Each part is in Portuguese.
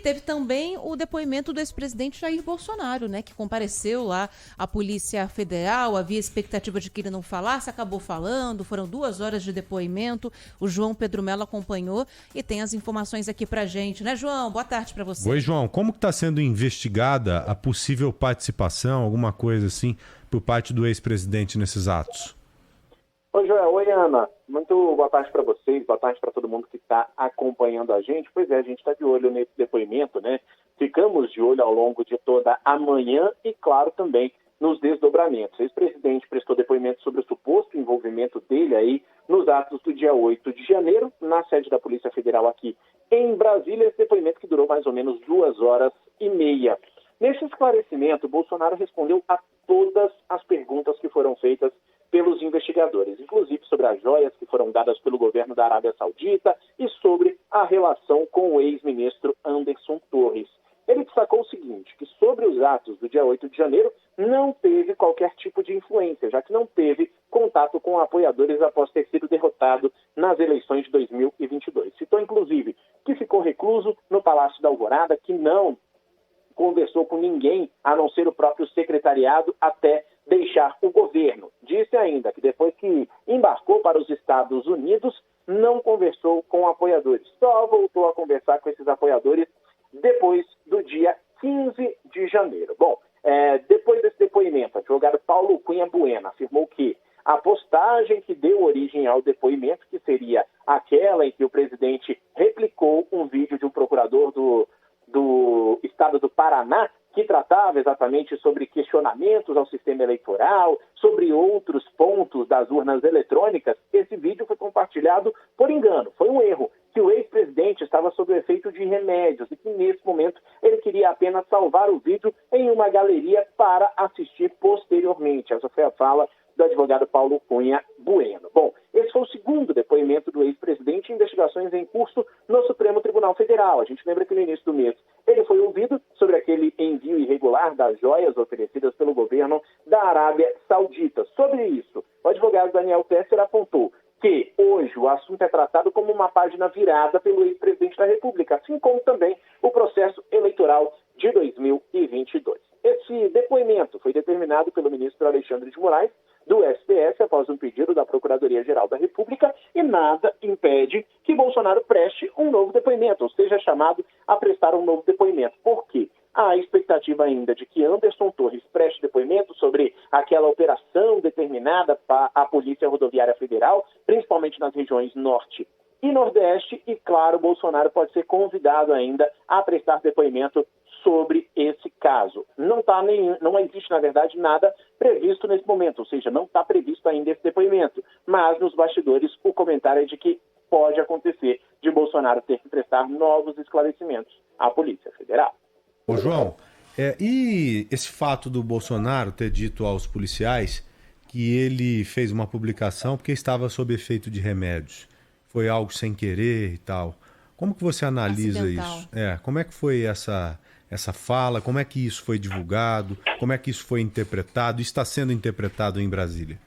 teve também o depoimento do ex-presidente Jair Bolsonaro, né, que compareceu lá à Polícia Federal, havia expectativa de que ele não falasse, acabou falando, foram 2 horas de depoimento, o João Pedro Mello acompanhou e tem as informações aqui pra gente, né, João? Boa tarde para você. Oi, João, como que está sendo investigada a possível participação, alguma coisa assim, por parte do ex-presidente nesses atos? Oi, Joel. Oi, Ana. Muito boa tarde para vocês, boa tarde para todo mundo que está acompanhando a gente. Pois é, a gente está de olho nesse depoimento, né? Ficamos de olho ao longo de toda a manhã e, claro, também nos desdobramentos. O ex-presidente prestou depoimento sobre o suposto envolvimento dele aí nos atos do dia 8 de janeiro, na sede da Polícia Federal aqui em Brasília, esse depoimento que durou mais ou menos 2h30. Nesse esclarecimento, Bolsonaro respondeu a todas as perguntas que foram feitas pelos investigadores, inclusive sobre as joias que foram dadas pelo governo da Arábia Saudita e sobre a relação com o ex-ministro Anderson Torres. Ele destacou o seguinte, que sobre os atos do dia 8 de janeiro não teve qualquer tipo de influência, já que não teve contato com apoiadores após ter sido derrotado nas eleições de 2022. Citou, inclusive, que ficou recluso no Palácio da Alvorada, que não conversou com ninguém, a não ser o próprio secretariado, até deixar o governo. Disse ainda que depois que embarcou para os Estados Unidos, não conversou com apoiadores. Só voltou a conversar com esses apoiadores depois do dia 15 de janeiro. Bom, depois desse depoimento, o advogado Paulo Cunha Bueno afirmou que a postagem que deu origem ao depoimento, que seria aquela em que o presidente replicou um vídeo de um procurador do estado do Paraná, que tratava exatamente sobre questionamentos ao sistema eleitoral, sobre outros pontos das urnas eletrônicas, esse vídeo foi compartilhado por engano. Foi um erro, que o ex-presidente estava sob o efeito de remédios e que, nesse momento, ele queria apenas salvar o vídeo em uma galeria para assistir posteriormente. Essa foi a fala do advogado Paulo Cunha Bueno. Bom, esse foi o segundo depoimento do ex-presidente em investigações em curso no Supremo Tribunal Federal. A gente lembra que no início do mês ele foi ouvido sobre aquele envio irregular das joias oferecidas pelo governo da Arábia Saudita. Sobre isso, o advogado Daniel Tesser apontou que hoje o assunto é tratado como uma página virada pelo ex-presidente da República, assim como também o processo eleitoral de 2022. Esse depoimento foi determinado pelo ministro Alexandre de Moraes, do STF, após um pedido da Procuradoria-Geral da República, e nada impede que Bolsonaro preste um novo depoimento, ou seja, chamado a prestar um novo depoimento. Por quê? Há a expectativa ainda de que Anderson Torres preste depoimento sobre aquela operação determinada para a Polícia Rodoviária Federal, principalmente nas regiões Norte e Nordeste, e, claro, Bolsonaro pode ser convidado ainda a prestar depoimento sobre esse caso. Não existe, na verdade, nada previsto nesse momento, ou seja, não está previsto ainda esse depoimento, mas nos bastidores o comentário é de que pode acontecer de Bolsonaro ter que prestar novos esclarecimentos à Polícia Federal. Ô, João, e esse fato do Bolsonaro ter dito aos policiais que ele fez uma publicação porque estava sob efeito de remédios? Foi algo sem querer e tal. Como que você analisa acidental. isso? Como é que foi essa fala? Como é que isso foi divulgado? Como é que isso foi interpretado? Está sendo interpretado em Brasília?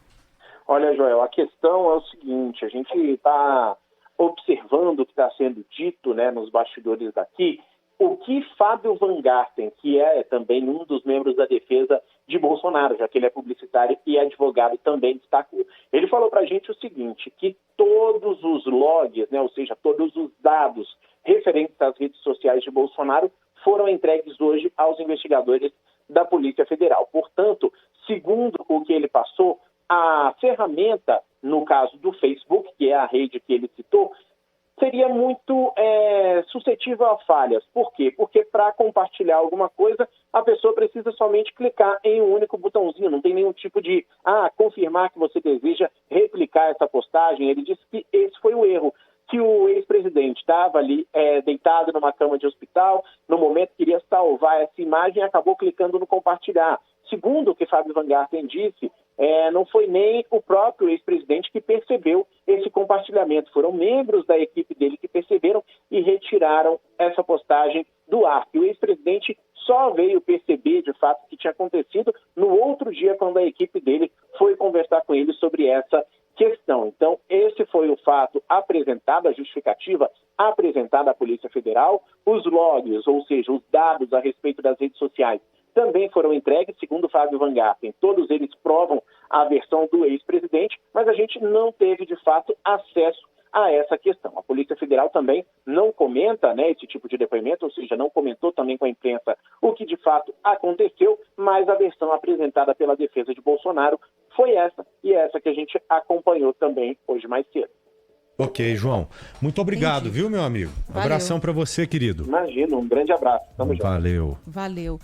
Olha, Joel, a questão é o seguinte, a gente está observando o que está sendo dito, né, nos bastidores daqui, o que Fábio Van Garten, que é também um dos membros da defesa de Bolsonaro, já que ele é publicitário e advogado, também destacou. Ele falou para a gente o seguinte, que todos os logs, né, ou seja, todos os dados referentes às redes sociais de Bolsonaro foram entregues hoje aos investigadores da Polícia Federal. Portanto, segundo o que ele passou, a ferramenta, no caso do Facebook, que é a rede que ele citou, seria muito suscetível a falhas. Por quê? Porque para compartilhar alguma coisa, a pessoa precisa somente clicar em um único botãozinho, não tem nenhum tipo de confirmar que você deseja replicar essa postagem. Ele disse que esse foi o erro, que o ex-presidente estava ali deitado numa cama de hospital, no momento queria salvar essa imagem e acabou clicando no compartilhar. Segundo o que Fábio Van Garten disse, não foi nem o próprio ex-presidente que percebeu esse compartilhamento. Foram membros da equipe dele que perceberam e retiraram essa postagem do ar. E o ex-presidente só veio perceber, de fato, o que tinha acontecido no outro dia, quando a equipe dele foi conversar com ele sobre essa questão. Então, esse foi o fato apresentado, a justificativa apresentada à Polícia Federal. Os logs, ou seja, os dados a respeito das redes sociais, também foram entregues, segundo Fábio Van Garten. Todos eles provam a versão do ex-presidente, mas a gente não teve, de fato, acesso a essa questão. A Polícia Federal também não comenta, né, esse tipo de depoimento, ou seja, não comentou também com a imprensa o que de fato aconteceu, mas a versão apresentada pela defesa de Bolsonaro foi essa, e é essa que a gente acompanhou também hoje mais cedo. Ok, João. Muito obrigado, Entendi. viu, meu amigo? Valeu. Abração para você, querido. Imagina, um grande abraço. Tamo junto. Valeu. Valeu.